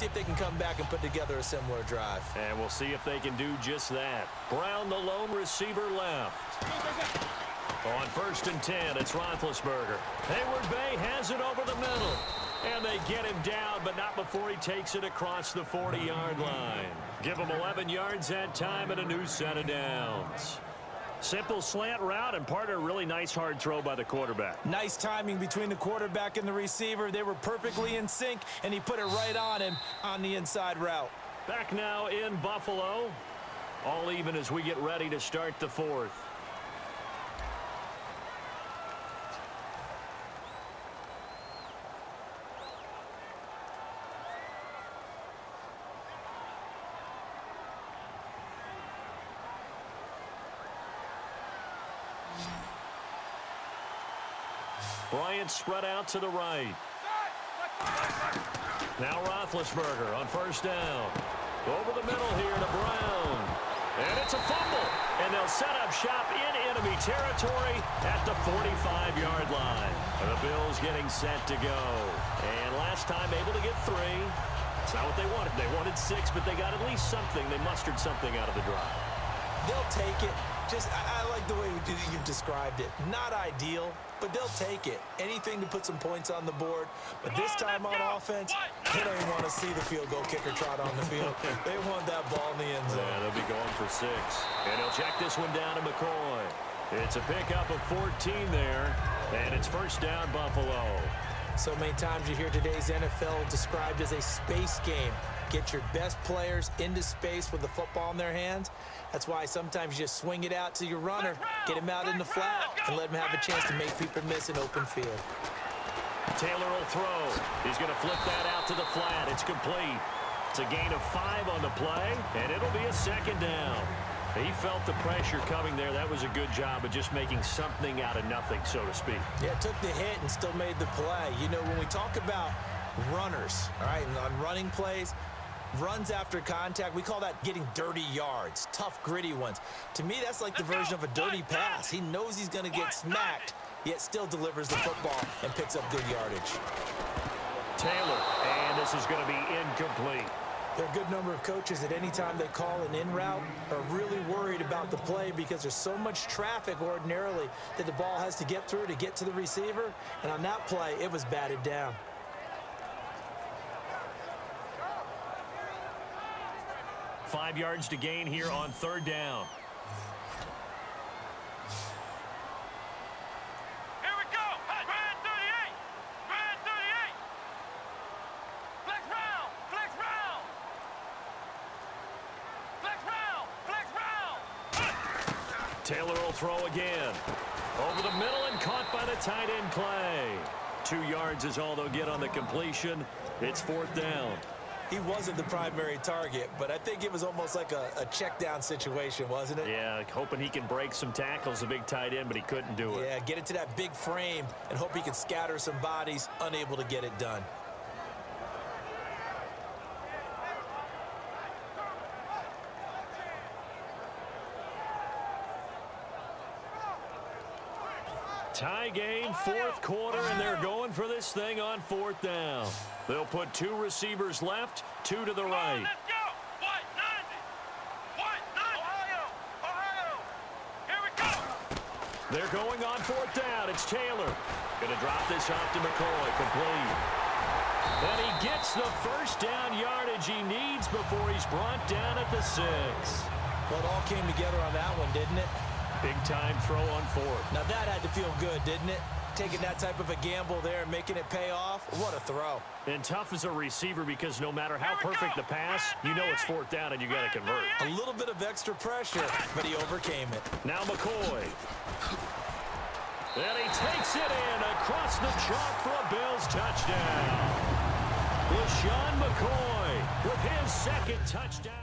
see if they can come back and put together a similar drive. And we'll see if they can do just that. Brown, the lone receiver, left. On 1st and 10, it's Roethlisberger. Hayward Bay has it over the middle. And they get him down, but not before he takes it across the 40-yard line. Give him 11 yards that time and a new set of downs. Simple slant route, and part of a really nice hard throw by the quarterback. Nice timing between the quarterback and the receiver. They were perfectly in sync, and he put it right on him on the inside route. Back now in Buffalo. All even as we get ready to start the 4th. Bryant spread out to the right. Now Roethlisberger on 1st down. Over the middle here to Brown. And it's a fumble. And they'll set up shop in enemy territory at the 45-yard line. The Bills getting set to go. And last time able to get 3. It's not what they wanted. They wanted 6, but they got at least something. They mustered something out of the drive. They'll take it. I like the way you described it. Not ideal, but they'll take it. Anything to put some points on the board. But this time on offense, they don't even want to see the field goal kicker trot on the field. They want that ball in the end zone. Yeah, they'll be going for 6. And he'll check this one down to McCoy. It's a pickup of 14 there, and it's 1st down Buffalo. So many times you hear today's NFL described as a space game. Get your best players into space with the football in their hands. That's why sometimes you just swing it out to your runner, get him out in the flat, and let him have a chance to make people miss an open field. Taylor will throw. He's going to flip that out to the flat. It's complete. It's a gain of 5 on the play, and it'll be a 2nd down. He felt the pressure coming there. That was a good job of just making something out of nothing, so to speak. Yeah, took the hit and still made the play. You know, when we talk about runners, all right, and on running plays, runs after contact, we call that getting dirty yards, tough, gritty ones. To me, that's like the version of a dirty pass. He knows he's going to get smacked, yet still delivers the football and picks up good yardage. Taylor, and this is going to be incomplete. There are a good number of coaches at any time they call an in route are really worried about the play because there's so much traffic ordinarily that the ball has to get through to get to the receiver. And on that play, it was batted down. Five yards to gain here on 3rd down. Here we go. Grand 38. Grand 38. Flex round. Flex round. Flex round. Flex round. Taylor will throw again. Over the middle and caught by the tight end play. 2 yards is all they'll get on the completion. It's 4th down. He wasn't the primary target, but I think it was almost like a check down situation, wasn't it? Yeah, hoping he can break some tackles, a big tight end, but he couldn't do it. Yeah, get it to that big frame and hope he can scatter some bodies, unable to get it done. Tie game, 4th quarter, and they're going for this thing on 4th down. They'll put 2 receivers left, 2 to the right. Let's go. White 90. White 90. Ohio. Here we go. They're going on 4th down. It's Taylor. Going to drop this off to McCoy. Complete. And he gets the 1st down yardage he needs before he's brought down at the 6. Well, it all came together on that one, didn't it? Big-time throw on 4th. Now that had to feel good, didn't it? Taking that type of a gamble there and making it pay off. What a throw. And tough as a receiver because no matter how perfect the pass, you know it's 4th down and you got to convert. A little bit of extra pressure, but he overcame it. Now McCoy. And he takes it in across the chalk for a Bills touchdown. LaShawn McCoy with his 2nd touchdown.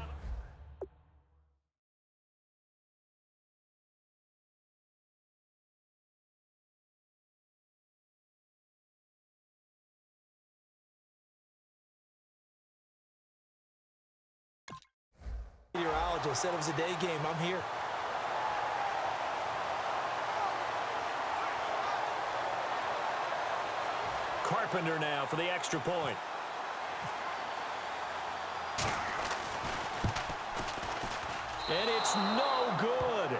Meteorologist said it was a day game. I'm here. Carpenter now for the extra point. And it's no good.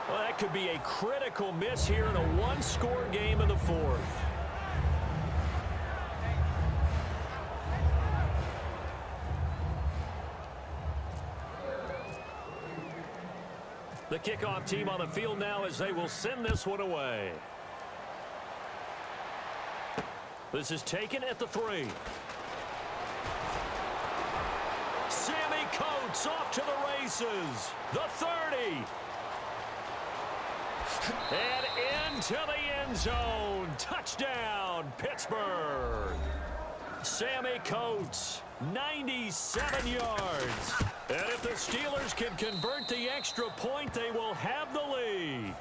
Well, that could be a critical miss here in a one-score game in the fourth. The kickoff team on the field now as they will send this one away. This is taken at the 3. Sammy Coates off to the races. The 30. And into the end zone. Touchdown, Pittsburgh. Sammy Coates, 97 yards. And if the Steelers can convert the extra point, they will have the lead.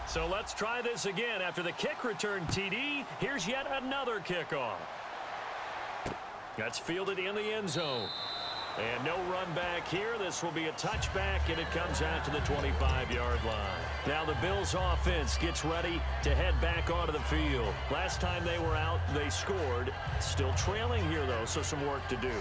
So let's try this again. After the kick return TD, here's yet another kickoff. That's fielded in the end zone. And no run back here. This will be a touchback, and it comes out to the 25-yard line. Now the Bills offense gets ready to head back onto the field. Last time they were out, they scored. Still trailing here, though, so some work to do.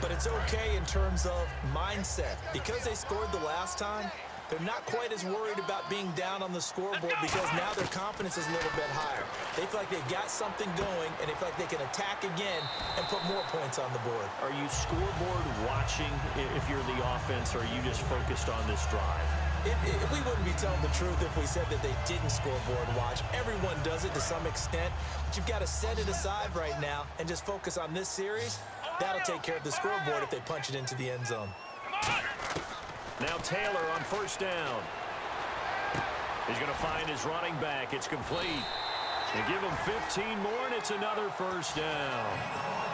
But it's okay in terms of mindset. Because they scored the last time, they're not quite as worried about being down on the scoreboard because now their confidence is a little bit higher. They feel like they've got something going, and they feel like they can attack again and put more points on the board. Are you scoreboard watching if you're the offense, or are you just focused on this drive? We wouldn't be telling the truth if we said that they didn't scoreboard watch. Everyone does it to some extent, but you've got to set it aside right now and just focus on this series. That'll take care of the scoreboard if they punch it into the end zone. Now Taylor on first down. He's going to find his running back. It's complete. They give him 15 more, and it's another first down.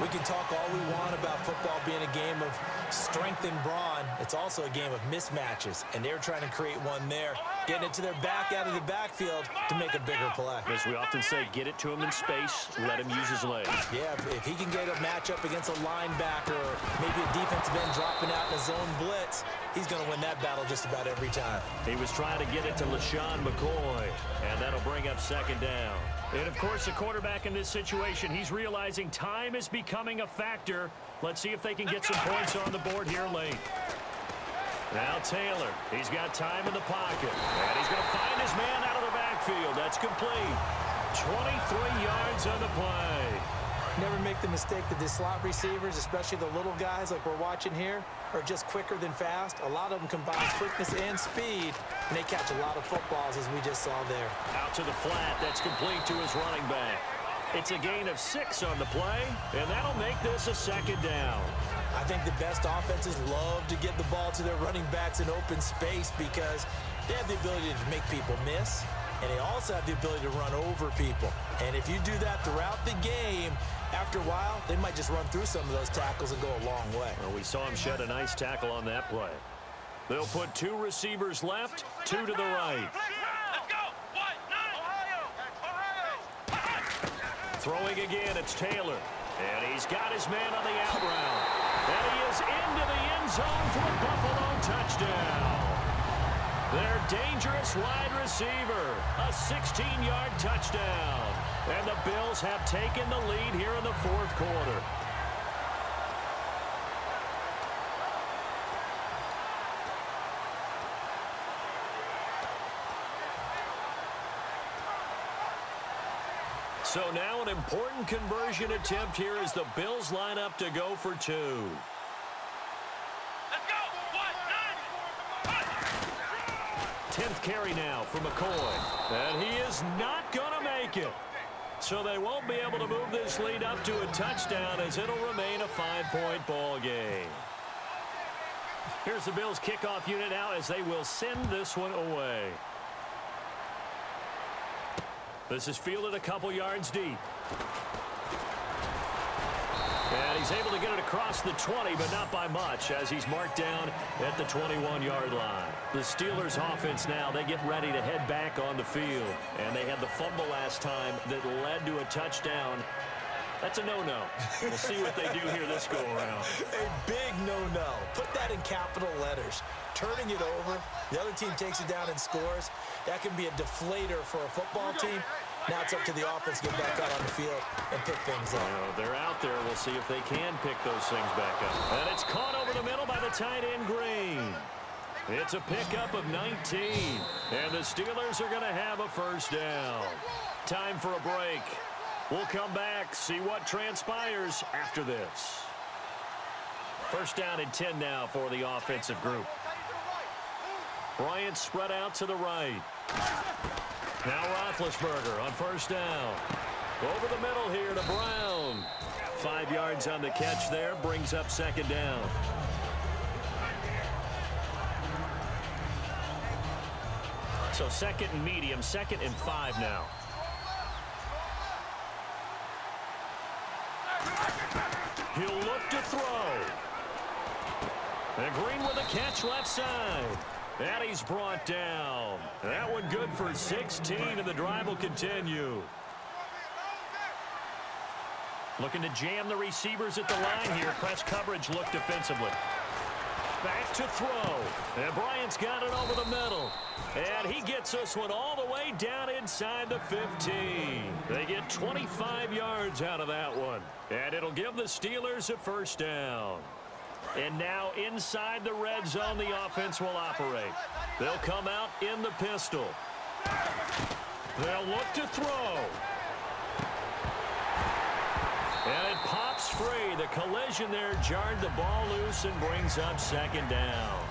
We can talk all we want about football being a game of strength and brawn. It's also a game of mismatches, and they're trying to create one there, getting it to their back out of the backfield to make a bigger play. As we often say, get it to him in space, let him use his legs. Yeah, if he can get a matchup against a linebacker or maybe a defensive end dropping out in a zone blitz, he's going to win that battle just about every time. He was trying to get it to LaShawn McCoy, and that'll bring up second down. And, of course, the quarterback in this situation, he's realizing time is becoming a factor. Let's see if they can get some points on the board here late. Now Taylor, he's got time in the pocket, and he's going to find his man out of the backfield. That's complete. 23 yards on the play. Never make the mistake that the slot receivers, especially the little guys like we're watching here, are just quicker than fast. A lot of them combine quickness and speed, and they catch a lot of footballs, as we just saw there. Out to the flat. That's complete to his running back. It's a gain of 6 on the play, and that'll make this a second down. I think the best offenses love to get the ball to their running backs in open space because they have the ability to make people miss, and they also have the ability to run over people. And if you do that throughout the game, after a while, they might just run through some of those tackles and go a long way. Well, we saw him shed a nice tackle on that play. They'll put 2 receivers left, 2 to the right. Let's go! Throwing again, it's Taylor. And he's got his man on the out route. And he is into the end zone for a Buffalo touchdown. Their dangerous wide receiver, a 16-yard touchdown. And the Bills have taken the lead here in the fourth quarter. So now an important conversion attempt here as the Bills line up to go for 2. Let's go! 10th carry now for McCoy. And he is not going to make it. So they won't be able to move this lead up to a touchdown as it'll remain a 5-point ball game. Here's the Bills kickoff unit now as they will send this one away. This is fielded a couple yards deep. And he's able to get it across the 20, but not by much, as he's marked down at the 21-yard line. The Steelers offense now, they get ready to head back on the field. And they had the fumble last time that led to a touchdown. That's a no-no. We'll see what they do here this go-around. A big no-no. Put that in capital letters. Turning it over, the other team takes it down and scores. That can be a deflator for a football team. Now it's up to the offense to get back out on the field and pick things up. Well, they're out there. We'll see if they can pick those things back up. And it's caught over the middle by the tight end, Green. It's a pickup of 19. And the Steelers are going to have a first down. Time for a break. We'll come back, see what transpires after this. First down and 10 now for the offensive group. Bryant spread out to the right. Now Roethlisberger on first down. Over the middle here to Brown. 5 yards on the catch there, brings up second down. So second and medium, 2nd and 5 now. He'll look to throw. And Green with a catch left side. And he's brought down. That one good for 16, and the drive will continue. Looking to jam the receivers at the line here. Press coverage look defensively. Back to throw. And Bryant's got it over the middle. And he gets this one all the way down inside the 15. They get 25 yards out of that one. And it'll give the Steelers a first down. And now inside the red zone, the offense will operate. They'll come out in the pistol. They'll look to throw. And it pops free. The collision there jarred the ball loose and brings up second down.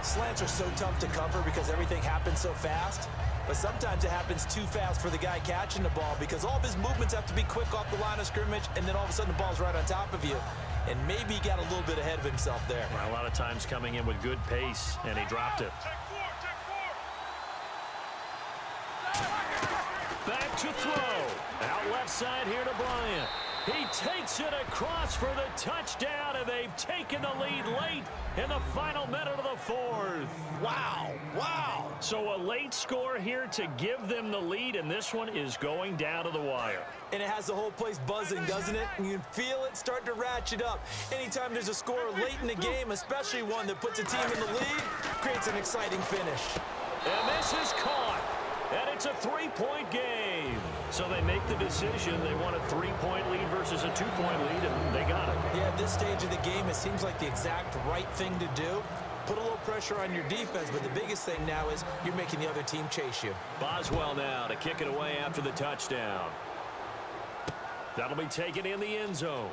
Slants are so tough to cover because everything happens so fast. But sometimes it happens too fast for the guy catching the ball because all of his movements have to be quick off the line of scrimmage, and then all of a sudden the ball's right on top of you. And maybe he got a little bit ahead of himself there. Well, a lot of times coming in with good pace, and he dropped it. Back to throw. Out left side here to Bryant. He takes it across for the touchdown, and they've taken the lead late in the final minute of the fourth. Wow, wow. So a late score here to give them the lead, and this one is going down to the wire. And it has the whole place buzzing, doesn't it? And you can feel it start to ratchet up. Anytime there's a score late in the game, especially one that puts a team in the lead, creates an exciting finish. And this is caught. And it's a 3-point game. So they make the decision. They want a 3-point lead versus a 2-point lead, and they got it. Yeah, at this stage of the game, it seems like the exact right thing to do. Put a little pressure on your defense, but the biggest thing now is you're making the other team chase you. Boswell now to kick it away after the touchdown. That'll be taken in the end zone.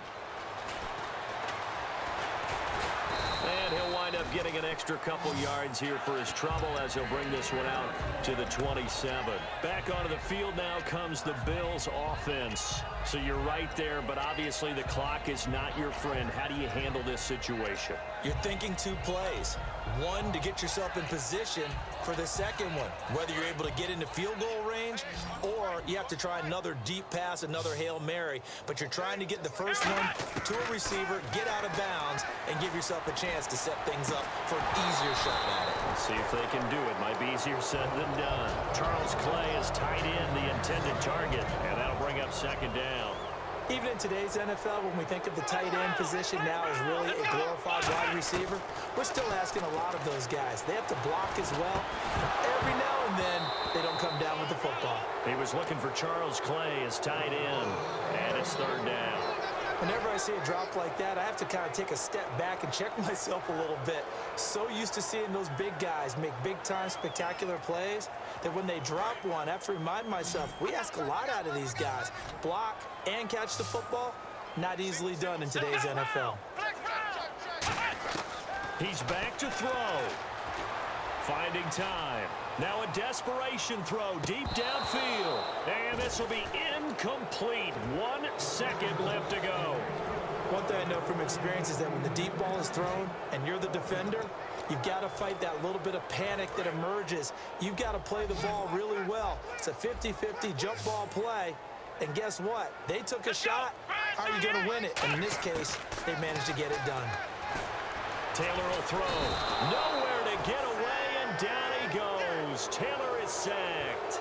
And he'll wind up getting an extra couple yards here for his trouble as he'll bring this one out to the 27. Back onto the field now comes the Bills offense. So you're right there, but obviously the clock is not your friend. How do you handle this situation? You're thinking 2 plays. One, to get yourself in position for the second one, whether you're able to get into field goal range or you have to try another deep pass, another Hail Mary, but you're trying to get the first one to a receiver, get out of bounds, and give yourself a chance to set things up for an easier shot at it. Let's see if they can do it. Might be easier said than done. Charles Clay is tight in the intended target, and that'll bring up second down. Even in today's NFL, when we think of the tight end position now as really a glorified wide receiver, we're still asking a lot of those guys. They have to block as well. Every now and then, they don't come down with the football. He was looking for Charles Clay as tight end, and it's third down. Whenever I see a drop like that, I have to kind of take a step back and check myself a little bit. So used to seeing those big guys make big-time spectacular plays that when they drop one, I have to remind myself, we ask a lot out of these guys. Block and catch the football, not easily done in today's NFL. He's back to throw. Finding time. Now a desperation throw deep downfield. And this will be incomplete. 1 second left to go. One thing I know from experience is that when the deep ball is thrown and you're the defender, you've got to fight that little bit of panic that emerges. You've got to play the ball really well. It's a 50-50 jump ball play. And guess what? They took a shot. How are you going to win it? And in this case, they managed to get it done. Taylor will throw. Nowhere to get away, and down he goes. Taylor is sacked.